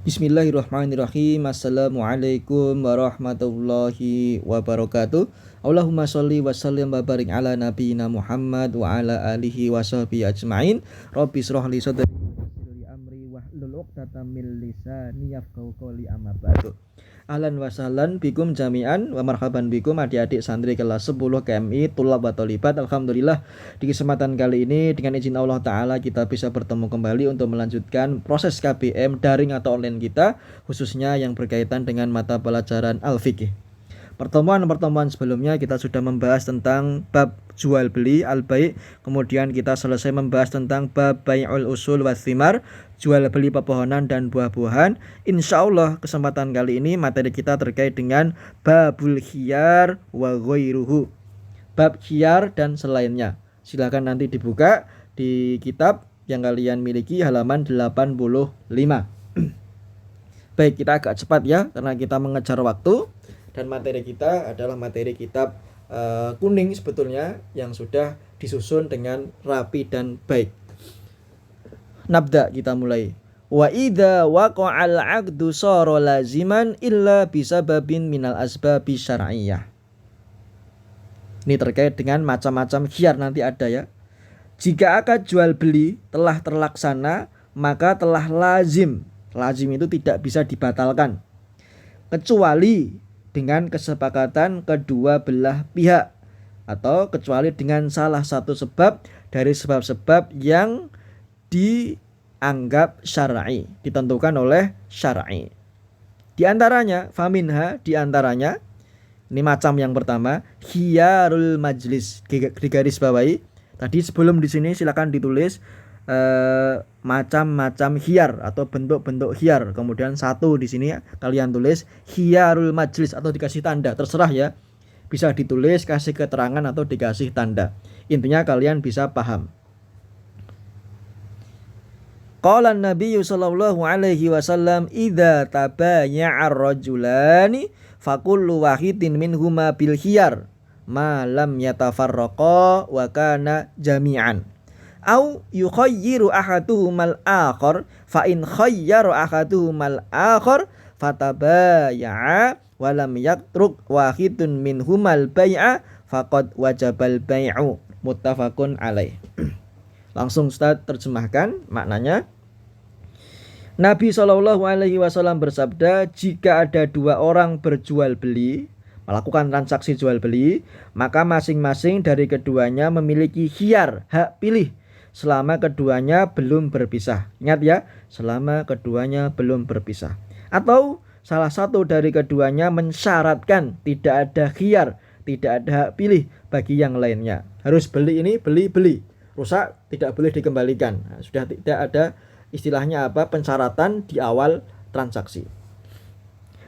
Bismillahirrahmanirrahim. Assalamualaikum warahmatullahi wabarakatuh. Allahumma sholli wa sallim wa barik ala nabiyyina Muhammad wa ala alihi wa sahbihi ajmain. Rabbi shrah li sadri wa yassir li amri wahlul 'uqdatam min lisani yafqahu qawli, amma ba'du. Ahlan wa sahlan bikum jami'an wa marhaban bikum adik-adik santri kelas 10 KMI Tulab wa Tholibat. Alhamdulillah, di kesempatan kali ini dengan izin Allah Ta'ala kita bisa bertemu kembali untuk melanjutkan proses KBM daring atau online kita, khususnya yang berkaitan dengan mata pelajaran Al-Fiqh. Pertemuan-pertemuan sebelumnya kita sudah membahas tentang bab jual beli al-bai', kemudian kita selesai membahas tentang bab bai'ul usul was thimar, jual beli pepohonan dan buah-buahan. Insyaallah kesempatan kali ini materi kita terkait dengan babul khiyar wa ghairuhu, bab khiyar dan selainnya. Silahkan nanti dibuka di kitab yang kalian miliki halaman 85. Baik, kita agak cepat ya karena kita mengejar waktu. Dan materi kita adalah materi kitab kuning sebetulnya yang sudah disusun dengan rapi dan baik. Nabda, kita mulai. Wa idza waqa'al 'aqdu shara laziman illa bisababin minal asbabi syar'iyyah. Ini terkait dengan macam-macam khiyar, nanti ada ya. Jika akad jual beli telah terlaksana, maka telah lazim. Lazim itu tidak bisa dibatalkan kecuali dengan kesepakatan kedua belah pihak, atau kecuali dengan salah satu sebab dari sebab-sebab yang dianggap syar'i, ditentukan oleh syar'i. Di antaranya, faminha, di antaranya, ini macam yang pertama, khiyarul majlis, digaris bawahi. Tadi sebelum di sini silakan ditulis macam-macam khiyar atau bentuk-bentuk khiyar. Kemudian satu di sini kalian tulis khiyarul majlis atau dikasih tanda, terserah ya. Bisa ditulis, kasih keterangan atau dikasih tanda. Intinya kalian bisa paham. Qala an-nabiy sallallahu alaihi wasallam idza tabaya'a ar-rajulani fakullu wahidin minhuma bil khiyar ma lam yatafarraqa wa kana jami'an. Au yukhayyiru ahaduhumal akhar fa in khayyara ahaduhumal akhar fatabaya'a wa lam yatruk wahidun minhumal bai'a faqad wajabal bai'u. Muttafaqun alaih. Langsung Ustaz terjemahkan maknanya. Nabi SAW bersabda, jika ada dua orang berjual beli, melakukan transaksi jual beli, maka masing-masing dari keduanya memiliki khiyar, hak pilih, selama keduanya belum berpisah. Ingat ya, selama keduanya belum berpisah. Atau salah satu dari keduanya mensyaratkan tidak ada khiyar, tidak ada hak pilih bagi yang lainnya. Harus beli ini, beli. Rusak tidak boleh dikembalikan. Nah, sudah tidak ada istilahnya pensyaratan di awal transaksi.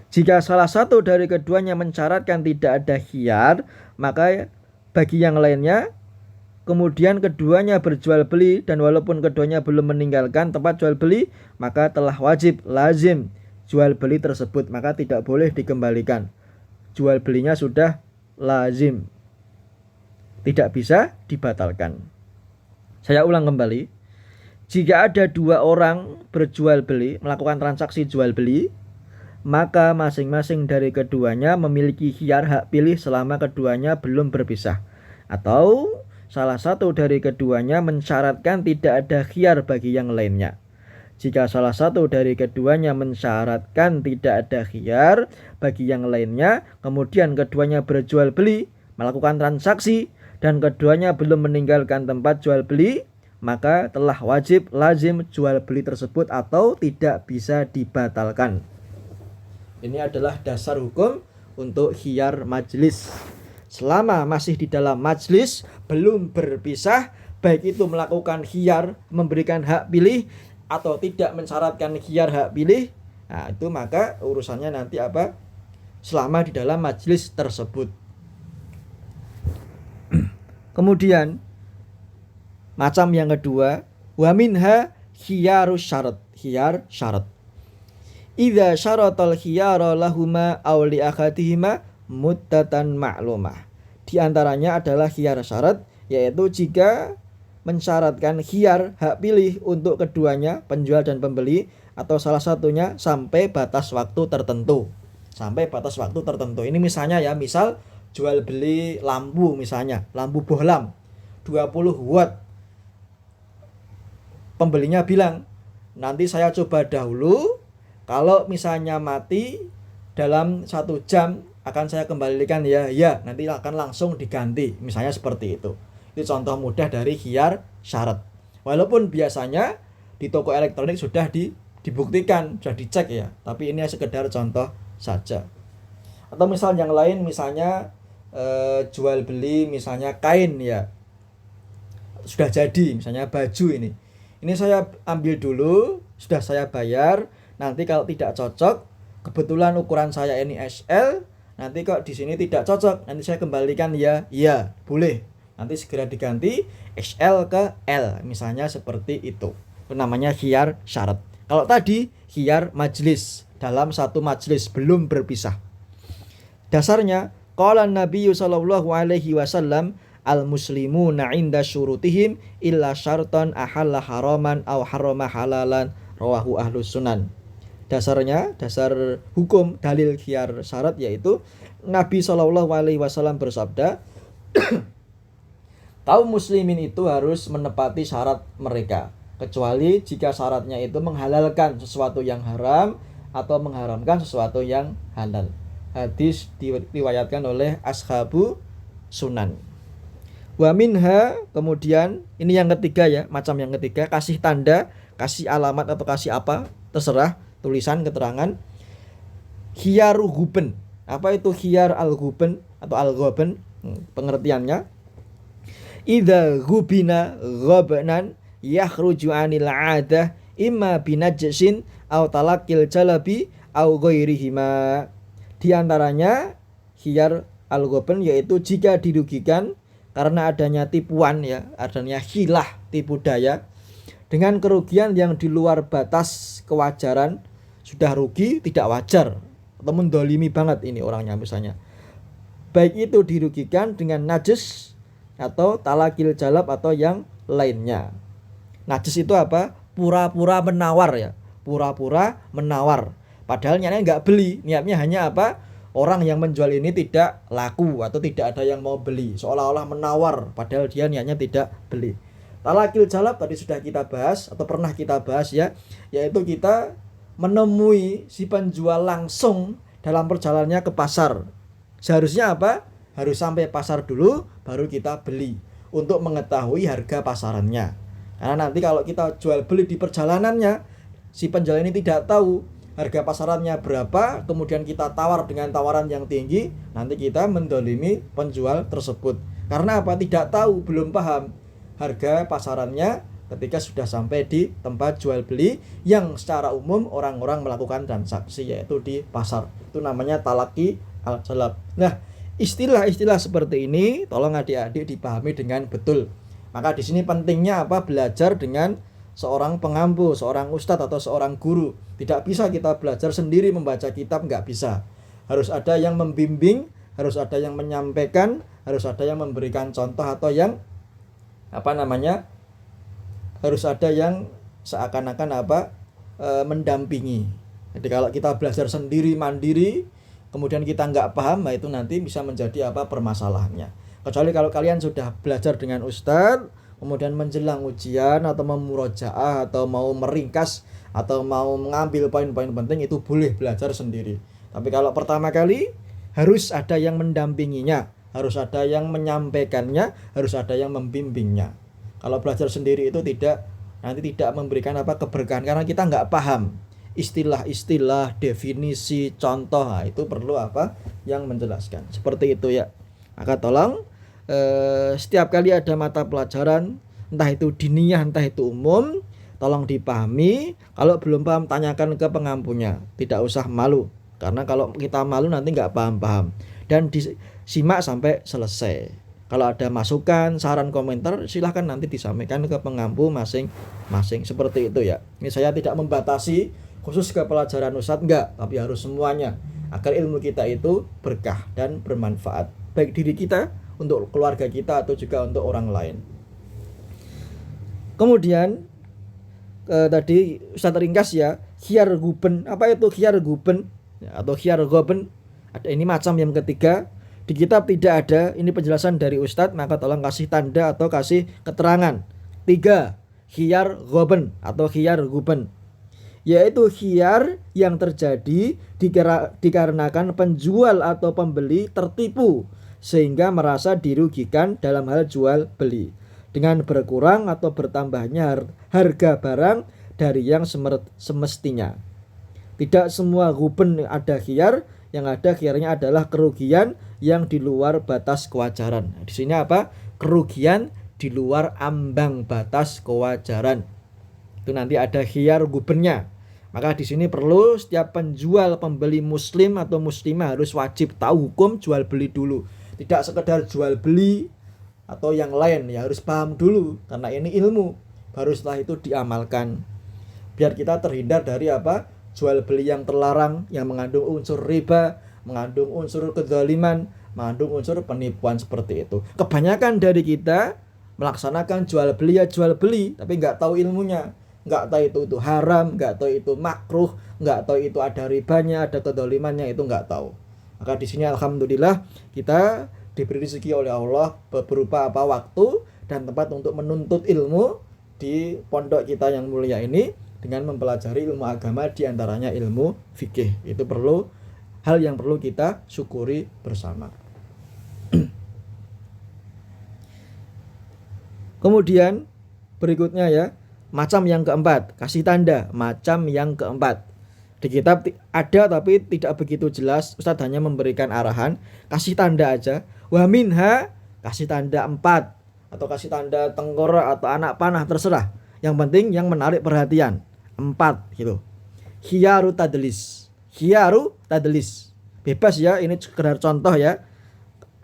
Jika salah satu dari keduanya mensyaratkan tidak ada khiyar, maka bagi yang lainnya, kemudian keduanya berjual beli dan walaupun keduanya belum meninggalkan tempat jual beli, maka telah wajib, lazim jual beli tersebut, maka tidak boleh dikembalikan. Jual belinya sudah lazim, tidak bisa dibatalkan. Saya ulang kembali. Jika ada dua orang berjual beli, melakukan transaksi jual beli, maka masing-masing dari keduanya memiliki khiyar, hak pilih, selama keduanya belum berpisah. Atau salah satu dari keduanya mensyaratkan tidak ada khiyar bagi yang lainnya. Jika salah satu dari keduanya mensyaratkan tidak ada khiyar bagi yang lainnya, kemudian keduanya berjual beli, melakukan transaksi, dan keduanya belum meninggalkan tempat jual beli, maka telah wajib, lazim jual beli tersebut atau tidak bisa dibatalkan. Ini adalah dasar hukum untuk khiyar majlis. Selama masih di dalam majlis, belum berpisah, baik itu melakukan khiyar, memberikan hak pilih, atau tidak mensyaratkan khiyar hak pilih, nah itu maka urusannya nanti selama di dalam majlis tersebut. Kemudian macam yang kedua, wa minha khiyarus syarat, khiyar syarat. Idza syaratal khiyara lahuma aw li akhadihima muddatan ma'lumah. Di antaranya adalah khiyar syarat, yaitu jika mensyaratkan khiyar hak pilih untuk keduanya, penjual dan pembeli, atau salah satunya sampai batas waktu tertentu. Sampai batas waktu tertentu. Ini misalnya ya, misal jual beli lampu misalnya, lampu bohlam 20 watt. Pembelinya bilang, nanti saya coba dahulu, kalau misalnya mati dalam 1 jam akan saya kembalikan ya, nanti akan langsung diganti. Misalnya seperti itu. Itu contoh mudah dari khiyar syarat. Walaupun biasanya di toko elektronik sudah dibuktikan, sudah dicek ya, tapi ini sekedar contoh saja. Atau misal yang lain, misalnya jual beli misalnya kain ya, sudah jadi misalnya baju ini saya ambil dulu, sudah saya bayar, nanti kalau tidak cocok, kebetulan ukuran saya ini SL, nanti kok di sini tidak cocok, nanti saya kembalikan ya, boleh, nanti segera diganti XL ke L, misalnya seperti itu. Itu namanya khiyar syarat. Kalau tadi khiyar majlis, dalam satu majlis belum berpisah. Dasarnya qala Nabi sallallahu alaihi wasallam, al-muslimuna 'inda syurutihim illa syartan ahalla haraman aw harrama halalan, rawahu ahlus sunan. Dasarnya, dasar hukum dalil khiyar syarat yaitu Nabi sallallahu alaihi wasallam bersabda, kaum muslimin itu harus menepati syarat mereka, kecuali jika syaratnya itu menghalalkan sesuatu yang haram atau mengharamkan sesuatu yang halal. Hadis diriwayatkan oleh ashabu sunan. Wa minha, kemudian ini yang ketiga ya, macam yang ketiga, kasih tanda, kasih alamat atau kasih apa, terserah, tulisan, keterangan. Khiyaru guben. Apa itu khiyar al-guben atau al-ghaben? Pengertiannya, idza gubina ghabnan yakhruju 'anil 'adah imma binajsin aw talaqil jalabi aw ghairihima. Di antaranya khiyar al-ghaben yaitu jika dirugikan karena adanya tipuan ya, adanya khilah, tipu daya, dengan kerugian yang di luar batas kewajaran, sudah rugi tidak wajar atau mendolimi banget ini orangnya misalnya. Baik itu dirugikan dengan najis atau talakil jalab atau yang lainnya. Najis itu apa? Pura-pura menawar ya, pura-pura menawar. Padahal niatnya nggak beli, niatnya hanya apa? Orang yang menjual ini tidak laku atau tidak ada yang mau beli, seolah-olah menawar, padahal dia niatnya tidak beli. Talakil jalab tadi sudah kita bahas atau pernah kita bahas ya, yaitu kita menemui si penjual langsung dalam perjalanannya ke pasar. Seharusnya apa? Harus sampai pasar dulu baru kita beli untuk mengetahui harga pasarannya. Karena nanti kalau kita jual beli di perjalanannya, si penjual ini tidak tahu harga pasarannya berapa, kemudian kita tawar dengan tawaran yang tinggi, nanti kita mendolimi penjual tersebut. Karena apa? Tidak tahu, belum paham harga pasarannya ketika sudah sampai di tempat jual beli yang secara umum orang-orang melakukan transaksi, yaitu di pasar. Itu namanya talaki al-jalab. Nah, istilah-istilah seperti ini tolong adik-adik dipahami dengan betul. Maka di sini pentingnya apa? Belajar dengan seorang pengampu, seorang ustadz atau seorang guru. Tidak bisa kita belajar sendiri membaca kitab, nggak bisa. Harus ada yang membimbing, harus ada yang menyampaikan, harus ada yang memberikan contoh atau yang harus ada yang seakan-akan mendampingi. Jadi kalau kita belajar sendiri mandiri, kemudian kita nggak paham, nah itu nanti bisa menjadi permasalahannya. Kecuali kalau kalian sudah belajar dengan ustadz, kemudian menjelang ujian atau memurojaah atau mau meringkas atau mau mengambil poin-poin penting, itu boleh belajar sendiri. Tapi kalau pertama kali harus ada yang mendampinginya, harus ada yang menyampaikannya, harus ada yang membimbingnya. Kalau belajar sendiri itu nanti tidak memberikan keberkahan karena kita nggak paham istilah-istilah, definisi, contoh. Nah, itu perlu yang menjelaskan. Seperti itu ya. Maka tolong setiap kali ada mata pelajaran, entah itu diniyah, entah itu umum, tolong dipahami. Kalau belum paham, tanyakan ke pengampunya. Tidak usah malu, karena kalau kita malu nanti nggak paham-paham. Dan disimak sampai selesai. Kalau ada masukan, saran, komentar, silahkan nanti disampaikan ke pengampu masing-masing. Seperti itu ya. Ini saya tidak membatasi khusus ke pelajaran ustadz, enggak, tapi harus semuanya, agar ilmu kita itu berkah dan bermanfaat, baik diri kita, untuk keluarga kita, atau juga untuk orang lain. Kemudian tadi ustadz ringkas ya, khiyar guben. Apa itu khiyar guben atau khiyar goben? Ada ini macam yang ketiga. Di kitab tidak ada, ini penjelasan dari Ustadz, maka tolong kasih tanda atau kasih keterangan. 3. Khiyar goben atau khiyar guben, yaitu khiyar yang terjadi dikarenakan penjual atau pembeli tertipu sehingga merasa dirugikan dalam hal jual beli dengan berkurang atau bertambahnya harga barang dari yang semestinya. Tidak semua guben ada khiyar, yang ada khiyarnya adalah kerugian yang di luar batas kewajaran. Di sini apa? Kerugian di luar ambang batas kewajaran. Itu nanti ada khiyar gubennya. Maka di sini perlu setiap penjual pembeli muslim atau muslimah harus wajib tahu hukum jual beli dulu. Tidak sekedar jual beli atau yang lain, ya harus paham dulu karena ini ilmu. Baru setelah itu diamalkan. Biar kita terhindar dari apa? Jual beli yang terlarang, yang mengandung unsur riba, mengandung unsur kezaliman, mengandung unsur penipuan seperti itu. Kebanyakan dari kita melaksanakan jual beli ya jual beli, tapi nggak tahu ilmunya, nggak tahu itu haram, nggak tahu itu makruh, nggak tahu itu ada ribanya, ada kezalimannya, itu nggak tahu. Maka di sini alhamdulillah kita diberi rezeki oleh Allah berupa apa? Waktu dan tempat untuk menuntut ilmu di pondok kita yang mulia ini dengan mempelajari ilmu agama, diantaranya ilmu fikih. Itu perlu hal yang perlu kita syukuri bersama. Kemudian berikutnya ya, macam yang keempat, kasih tanda. Macam yang keempat di kitab ada tapi tidak begitu jelas, Ustadz hanya memberikan arahan, kasih tanda aja. Wa minha, kasih tanda 4 atau kasih tanda tengkorak atau anak panah, terserah. Yang penting yang menarik perhatian 4 gitu. Khiyaru tadlis. Khiyaru tadlis. Bebas ya, ini sekedar contoh ya.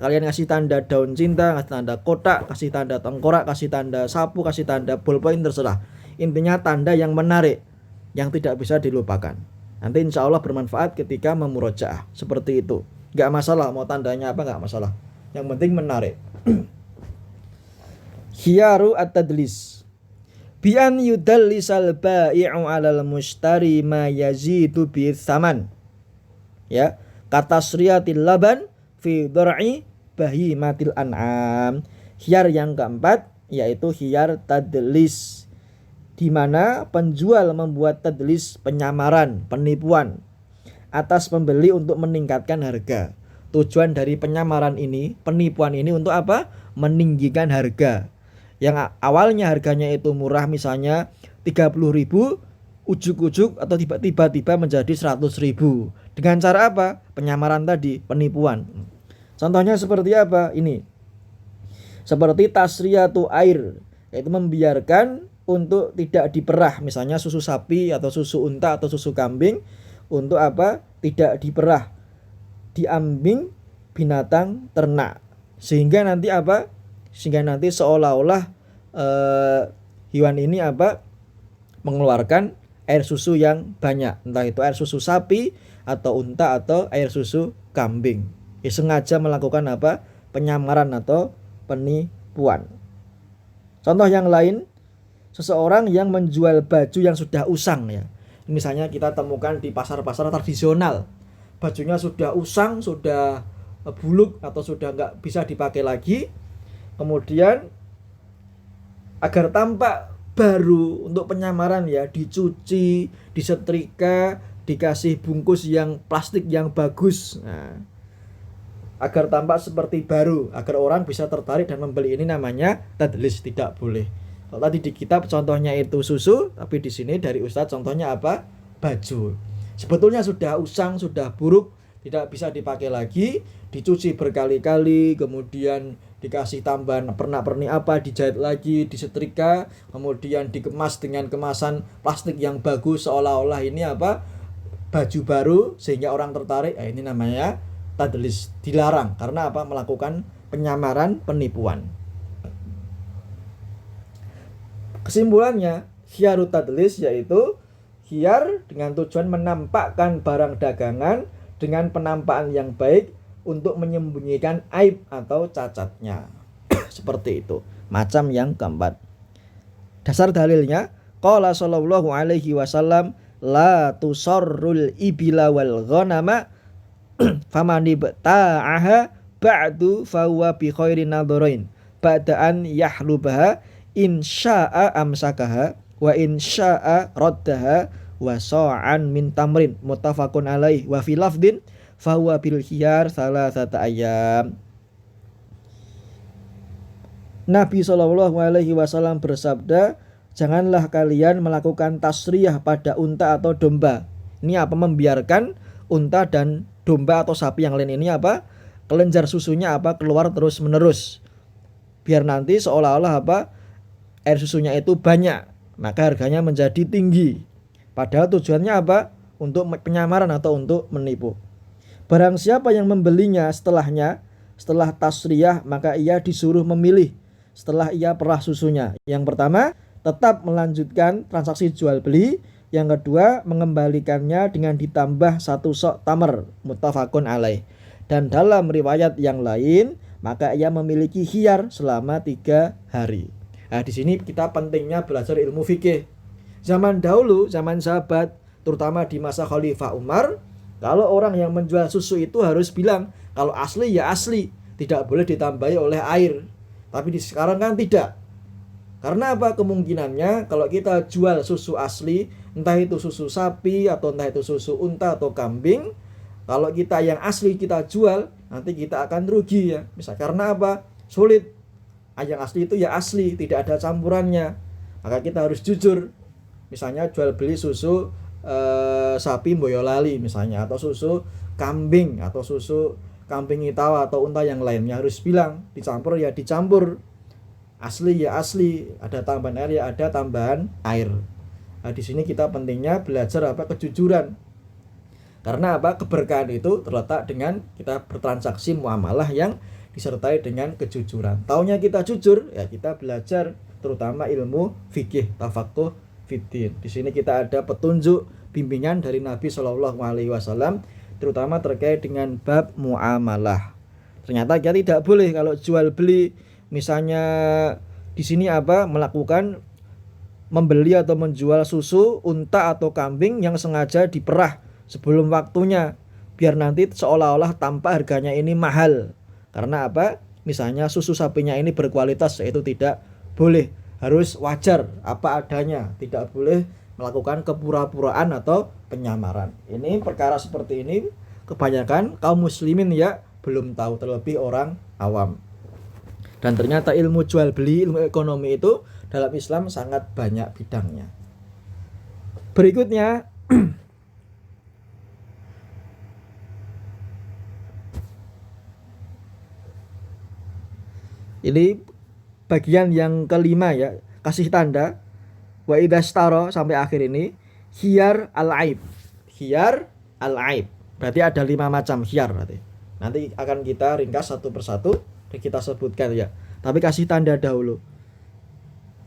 Kalian kasih tanda daun cinta, kasih tanda kotak, kasih tanda tengkorak, kasih tanda sapu, kasih tanda ballpoint, terserah. Intinya tanda yang menarik, yang tidak bisa dilupakan. Nanti insya Allah bermanfaat ketika memurojaah. Seperti itu. Gak masalah mau tandanya apa, gak masalah. Yang penting menarik. Khiyaru at-tadlis. Bi'an yudallisal ba'i'u 'alal mushtari ma yazidu bi tsaman. Ya, kata sriyatil laban fi dhar'i bahimatil an'am. Khiyar yang keempat yaitu khiyar tadlis, di mana penjual membuat tadlis, penyamaran, penipuan atas pembeli untuk meningkatkan harga. Tujuan dari penyamaran ini, penipuan ini untuk apa? Meninggikan harga. Yang awalnya harganya itu murah, misalnya 30.000, ujuk-ujuk atau tiba-tiba menjadi 100.000. Dengan cara apa? Penyamaran tadi, penipuan. Contohnya seperti apa? Ini. Seperti tasriyatu air, yaitu membiarkan untuk tidak diperah, misalnya susu sapi atau susu unta atau susu kambing, untuk apa? Tidak diperah, diambing binatang ternak, sehingga nanti apa? Sehingga nanti seolah-olah hewan ini apa? Mengeluarkan air susu yang banyak, entah itu air susu sapi atau unta atau air susu kambing. Sengaja melakukan apa? Penyamaran atau penipuan. Contoh yang lain, seseorang yang menjual baju yang sudah usang ya. Misalnya kita temukan di pasar-pasar tradisional, bajunya sudah usang, sudah buluk atau sudah nggak bisa dipakai lagi. Kemudian agar tampak baru untuk penyamaran ya, dicuci, disetrika, dikasih bungkus yang plastik yang bagus. Nah, agar tampak seperti baru, agar orang bisa tertarik dan membeli, ini namanya tadlis. Tidak boleh. Kalau tadi di kitab contohnya itu susu, tapi di sini dari Ustadz contohnya apa? Baju. Sebetulnya sudah usang, sudah buruk, tidak bisa dipakai lagi, dicuci berkali-kali, kemudian dikasih tambahan pernak-pernik apa, dijahit lagi, disetrika, kemudian dikemas dengan kemasan plastik yang bagus, seolah-olah ini apa? Baju baru, sehingga orang tertarik. Ini namanya tadlis. Dilarang karena apa? Melakukan penyamaran, penipuan. Kesimpulannya, khiyarut tadlis yaitu khiyar dengan tujuan menampakkan barang dagangan dengan penampakan yang baik untuk menyembunyikan aib atau cacatnya. Seperti itu. Macam yang keempat. Dasar dalilnya, qala sallallahu alaihi wasallam, la tusarrul ibila wal ghanama famani ta'aha ba'du fahuwa bi khairin nadharain ba'da an yahlubaha in sya'a amsakaha wa in sya'a raddaha wa sa'an min tamrin muttafaqun alaih wa fi lafdin fahuwa bil khiyar salasata ayyam. Nabi SAW bersabda, janganlah kalian melakukan tasriyah pada unta atau domba. Ini apa? Membiarkan unta dan domba atau sapi yang lain ini apa? Kelenjar susunya apa? Keluar terus menerus. Biar nanti seolah-olah apa? Air susunya itu banyak, maka harganya menjadi tinggi. Padahal tujuannya apa? Untuk penyamaran atau untuk menipu. Barang siapa yang membelinya setelah tasriyah, maka ia disuruh memilih setelah ia perah susunya. Yang pertama, tetap melanjutkan transaksi jual beli. Yang kedua, mengembalikannya dengan ditambah 1 sok tamar, muttafaqun alaih. Dan dalam riwayat yang lain, maka ia memiliki khiyar selama 3 hari. Nah, di sini kita pentingnya belajar ilmu fikih. Zaman dahulu, zaman sahabat, terutama di masa Khalifah Umar, kalau orang yang menjual susu itu harus bilang, kalau asli ya asli, tidak boleh ditambahi oleh air. Tapi di sekarang kan tidak. Karena apa? Kemungkinannya kalau kita jual susu asli, entah itu susu sapi atau entah itu susu unta atau kambing, kalau kita yang asli kita jual, nanti kita akan rugi ya. Bisa karena apa? Sulit. Yang asli itu ya asli, tidak ada campurannya. Maka kita harus jujur. Misalnya jual beli susu sapi Boyolali misalnya, atau susu kambing atau susu kambing Itawa atau unta yang lainnya, harus bilang dicampur ya dicampur, asli ya asli, ada tambahan air ya ada tambahan air. Nah, di sini kita pentingnya belajar apa? Kejujuran. Karena apa? Keberkahan itu terletak dengan kita bertransaksi muamalah yang disertai dengan kejujuran. Taunya kita jujur, ya kita belajar terutama ilmu fikih, tafaqquh fiddin. Di sini kita ada petunjuk bimbingan dari Nabi SAW, terutama terkait dengan bab muamalah. Ternyata kita tidak boleh kalau jual beli, misalnya di sini apa? Melakukan membeli atau menjual susu unta atau kambing yang sengaja diperah sebelum waktunya, biar nanti seolah-olah tampak harganya ini mahal. Karena apa? Misalnya susu sapinya ini berkualitas, itu tidak boleh. Harus wajar apa adanya, tidak boleh melakukan kepura-puraan atau penyamaran. Ini perkara seperti ini kebanyakan kaum muslimin ya belum tahu, terlebih orang awam. Dan ternyata ilmu jual beli, ilmu ekonomi itu dalam Islam sangat banyak bidangnya. Berikutnya ini bagian yang kelima ya, kasih tanda. Wa idastaro sampai akhir ini, khiyar al-aib. Khiyar al-aib. Berarti ada 5 macam khiyar berarti. Nanti akan kita ringkas satu persatu dan kita sebutkan ya. Tapi kasih tanda dahulu.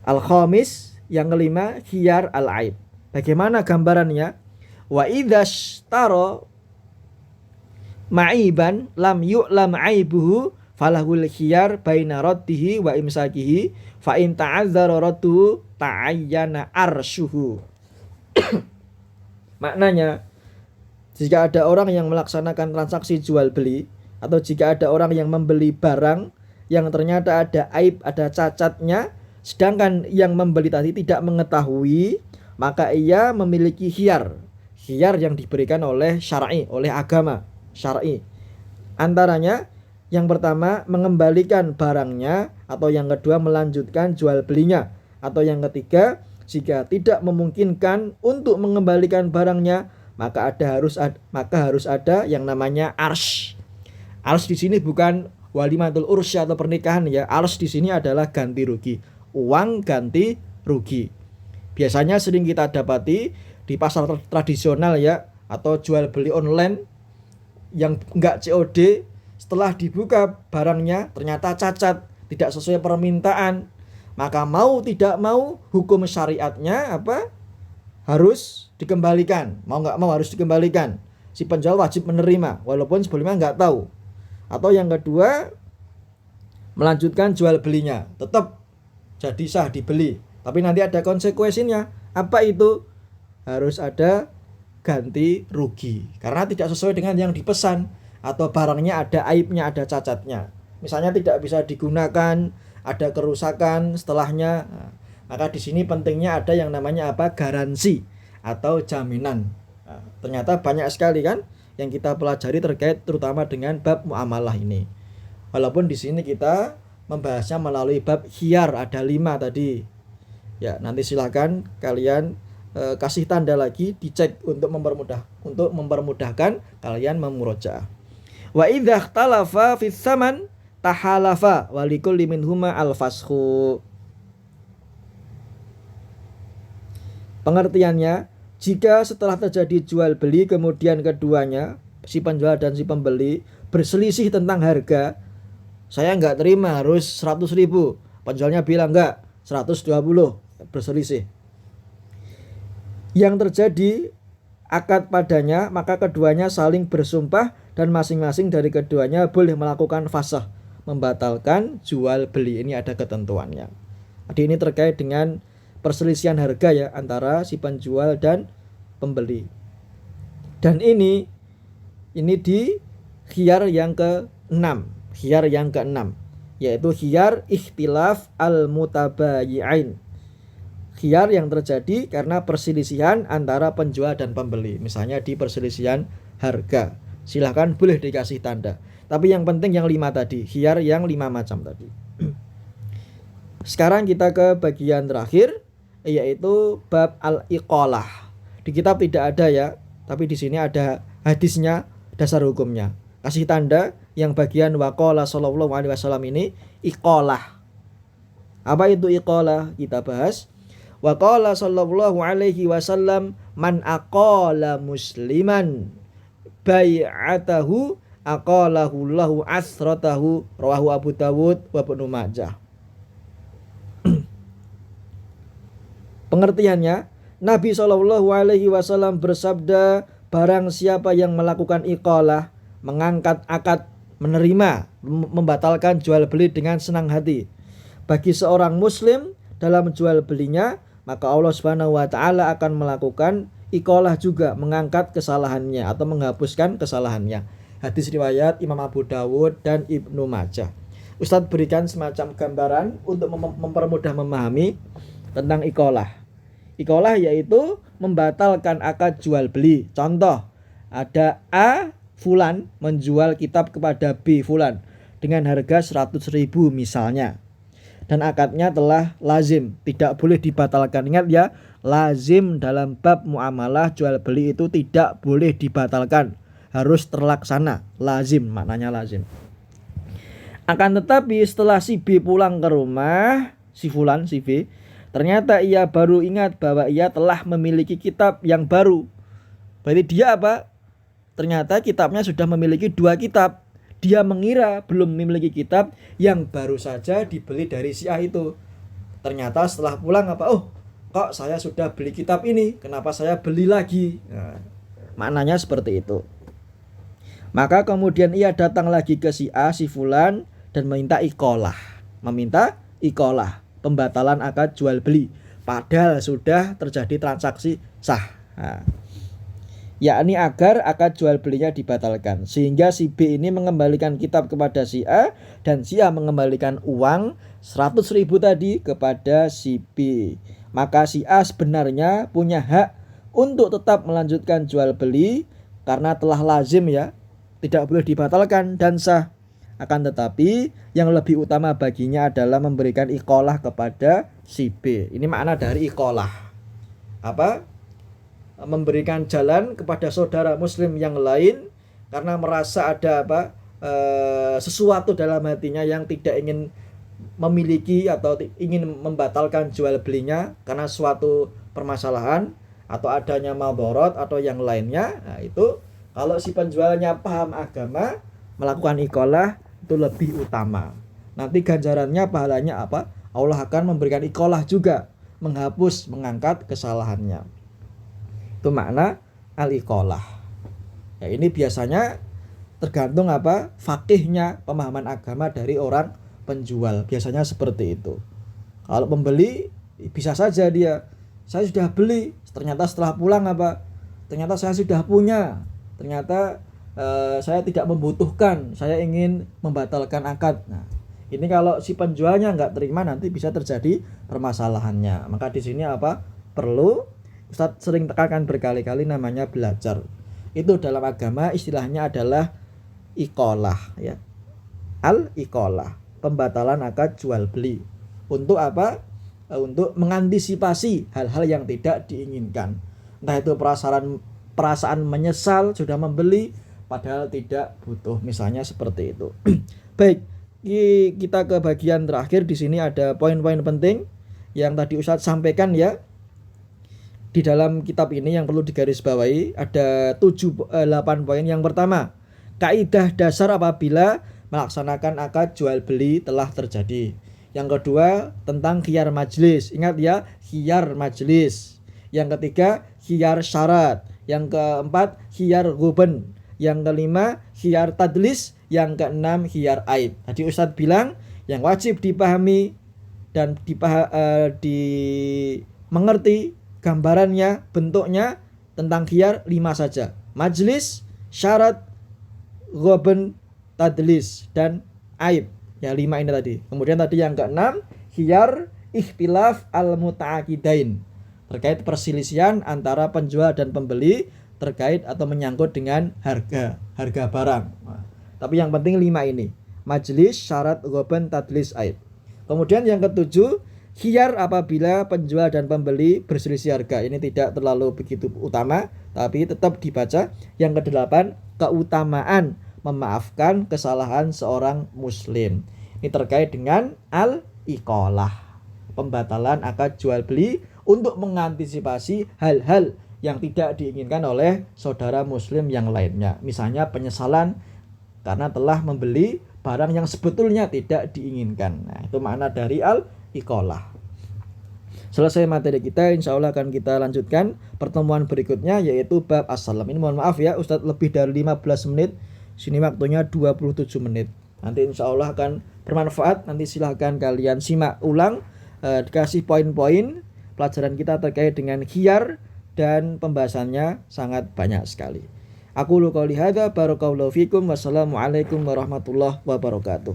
Al-khamis, yang kelima, khiyar al-aib. Bagaimana gambarannya? Wa idastaro ma'iban lam yu'lam aibuhu falahul khiyar baina raddihi wa imsakihi fa in ta'azzara radduhu ta'ayyana arsyuhu. Maknanya, jika ada orang yang melaksanakan transaksi jual beli, atau jika ada orang yang membeli barang yang ternyata ada aib, ada cacatnya, sedangkan yang membeli tadi tidak mengetahui, maka ia memiliki khiyar. Khiyar yang diberikan oleh syar'i, oleh agama syar'i. Antaranya, yang pertama mengembalikan barangnya, atau yang kedua melanjutkan jual belinya, atau yang ketiga jika tidak memungkinkan untuk mengembalikan barangnya, maka harus ada yang namanya arsy. Arsy di sini bukan walimatul ursy atau pernikahan ya. Arsy di sini adalah ganti rugi, uang ganti rugi. Biasanya sering kita dapati di pasar tradisional ya, atau jual beli online yang enggak COD. Setelah dibuka barangnya ternyata cacat, tidak sesuai permintaan, maka mau tidak mau hukum syariatnya apa? Harus dikembalikan. Mau nggak mau harus dikembalikan. Si penjual wajib menerima walaupun sebelumnya nggak tahu. Atau yang kedua, melanjutkan jual belinya, tetap jadi sah dibeli, tapi nanti ada konsekuensinya. Apa itu? harus ada ganti rugi karena tidak sesuai dengan yang dipesan atau barangnya ada aibnya, ada cacatnya. Misalnya tidak bisa digunakan, ada kerusakan setelahnya. Nah, maka di sini pentingnya ada yang namanya apa? Garansi atau jaminan. Nah, ternyata banyak sekali kan yang kita pelajari terkait terutama dengan bab muamalah ini. Walaupun di sini kita membahasnya melalui bab khiyar ada 5 tadi. Ya, nanti silakan kalian kasih tanda lagi dicek untuk mempermudahkan kalian memurojaah. Wa idza ikhtalafa fis saman tahalafa wa likulli minhuma al-fasxu. Pengertiannya, jika setelah terjadi jual beli kemudian keduanya si penjual dan si pembeli berselisih tentang harga, saya nggak terima harus 100.000, penjualnya bilang enggak 120, berselisih. Yang terjadi akad padanya, maka keduanya saling bersumpah dan masing-masing dari keduanya boleh melakukan fasakh, membatalkan jual beli. Ini ada ketentuannya. Jadi ini terkait dengan perselisihan harga ya antara si penjual dan pembeli. Dan ini di khiyar yang ke-6, yaitu khiyar ikhtilaf al-mutabayyi'ain. Khiyar yang terjadi karena perselisihan antara penjual dan pembeli. Misalnya di perselisihan harga, silahkan boleh dikasih tanda. Tapi yang penting yang 5 tadi, khiyar yang 5 macam tadi. Sekarang kita ke bagian terakhir, yaitu bab al-iqalah. Di kitab tidak ada ya, tapi di sini ada hadisnya, dasar hukumnya. Kasih tanda yang bagian waqala sallallahu alaihi wasallam ini iqalah. Apa itu iqalah? Kita bahas. Wa qala sallallahu alaihi wasallam man aqala musliman bai'atahu aqalahu lahu asratahu, rawahu Abu Dawud wa Ibnu Majah. Pengertiannya, Nabi sallallahu alaihi wasallam bersabda, barang siapa yang melakukan iqalah, mengangkat akad, menerima, membatalkan jual beli dengan senang hati bagi seorang muslim dalam jual belinya, maka Allah Subhanahu wa taala akan melakukan iqalah juga, mengangkat kesalahannya atau menghapuskan kesalahannya. Hadis riwayat Imam Abu Dawud dan Ibnu Majah. Ustadz berikan semacam gambaran untuk mempermudah memahami tentang iqalah. Iqalah yaitu membatalkan akad jual beli. Contoh, ada A Fulan menjual kitab kepada B Fulan dengan harga 100.000 misalnya. Dan akadnya telah lazim, tidak boleh dibatalkan. Ingat ya, lazim dalam bab muamalah jual beli itu tidak boleh dibatalkan, harus terlaksana. Lazim, maknanya lazim. Akan tetapi setelah si B pulang ke rumah si Fulan, si B, ternyata ia baru ingat bahwa ia telah memiliki kitab yang baru. Berarti dia apa? Ternyata kitabnya sudah memiliki 2 kitab. Dia mengira belum memiliki kitab yang baru saja dibeli dari si A itu. Ternyata setelah pulang apa? Oh, kok saya sudah beli kitab ini, kenapa saya beli lagi? Nah, maknanya seperti itu. Maka kemudian ia datang lagi ke si A, si Fulan, dan meminta iqalah, pembatalan akad jual beli. Padahal sudah terjadi transaksi sah. Nah, yakni agar akad jual belinya dibatalkan, sehingga si B ini mengembalikan kitab kepada si A dan si A mengembalikan uang 100.000 tadi kepada si B. Maka si A sebenarnya punya hak untuk tetap melanjutkan jual beli karena telah lazim ya, tidak boleh dibatalkan dan sah. Akan tetapi yang lebih utama baginya adalah memberikan iqalah kepada si B. Ini makna dari iqalah. Apa? Memberikan jalan kepada saudara muslim yang lain karena merasa ada sesuatu dalam hatinya yang tidak ingin memiliki atau ingin membatalkan jual belinya karena suatu permasalahan atau adanya madharat atau yang lainnya. Nah, itu kalau si penjualnya paham agama, melakukan iqalah itu lebih utama. Nanti ganjarannya, pahalanya apa? Allah akan memberikan iqalah juga, menghapus, mengangkat kesalahannya. Itu makna al-iqalah. Ya, ini biasanya tergantung fakihnya, pemahaman agama dari orang penjual. Biasanya seperti itu. Kalau pembeli bisa saja dia saya sudah beli, ternyata setelah pulang ternyata saya sudah punya, ternyata saya tidak membutuhkan, saya ingin membatalkan akad. Nah, ini kalau si penjualnya nggak terima nanti bisa terjadi permasalahannya. Maka di sini perlu Ustadz sering tekankan berkali-kali namanya belajar. Itu dalam agama istilahnya adalah iqalah ya. Al-iqalah, pembatalan akad jual beli. Untuk untuk mengantisipasi hal-hal yang tidak diinginkan. Entah itu perasaan menyesal sudah membeli padahal tidak butuh, misalnya seperti itu. Baik, kita ke bagian terakhir. Di sini ada poin-poin penting yang tadi Ustadz sampaikan ya. Di dalam kitab ini yang perlu digarisbawahi ada 8 poin. Yang pertama, kaidah dasar apabila melaksanakan akad jual beli telah terjadi. Yang kedua, tentang khiyar majlis. Ingat ya, khiyar majlis. Yang ketiga, khiyar syarat. Yang keempat, khiyar ghuban. Yang kelima, khiyar tadlis. Yang keenam, khiyar aib. Tadi Ustadz bilang yang wajib dipahami dan dimengerti gambarannya, bentuknya tentang khiyar 5 saja. Majlis, syarat, ghuban, tadlis, dan aib. Ya 5 ini tadi. Kemudian tadi yang keenam, khiyar ikhtilaf al-muta'aqidain. Terkait perselisihan antara penjual dan pembeli terkait atau menyangkut dengan harga barang. Nah, tapi yang penting 5 ini. Majlis, syarat, ghuban, tadlis, aib. Kemudian yang ketujuh, khiyar apabila penjual dan pembeli berselisih harga. Ini tidak terlalu begitu utama, tapi tetap dibaca. Yang kedelapan, keutamaan memaafkan kesalahan seorang muslim. Ini terkait dengan al-iqalah, pembatalan akad jual beli untuk mengantisipasi hal-hal yang tidak diinginkan oleh saudara muslim yang lainnya. Misalnya penyesalan karena telah membeli barang yang sebetulnya tidak diinginkan. Nah, itu makna dari al-iqalah. Selesai materi kita, insya Allah akan kita lanjutkan pertemuan berikutnya, yaitu bab as-salam. Ini mohon maaf ya, Ustadz lebih dari 15 menit. Sini waktunya 27 menit. Nanti insya Allah akan bermanfaat. Nanti silahkan kalian simak ulang, dikasih poin-poin pelajaran kita terkait dengan khiyar, dan pembahasannya sangat banyak sekali. Aku qouli hadza, barakallahu fikum, wassalamualaikum warahmatullahi wabarakatuh.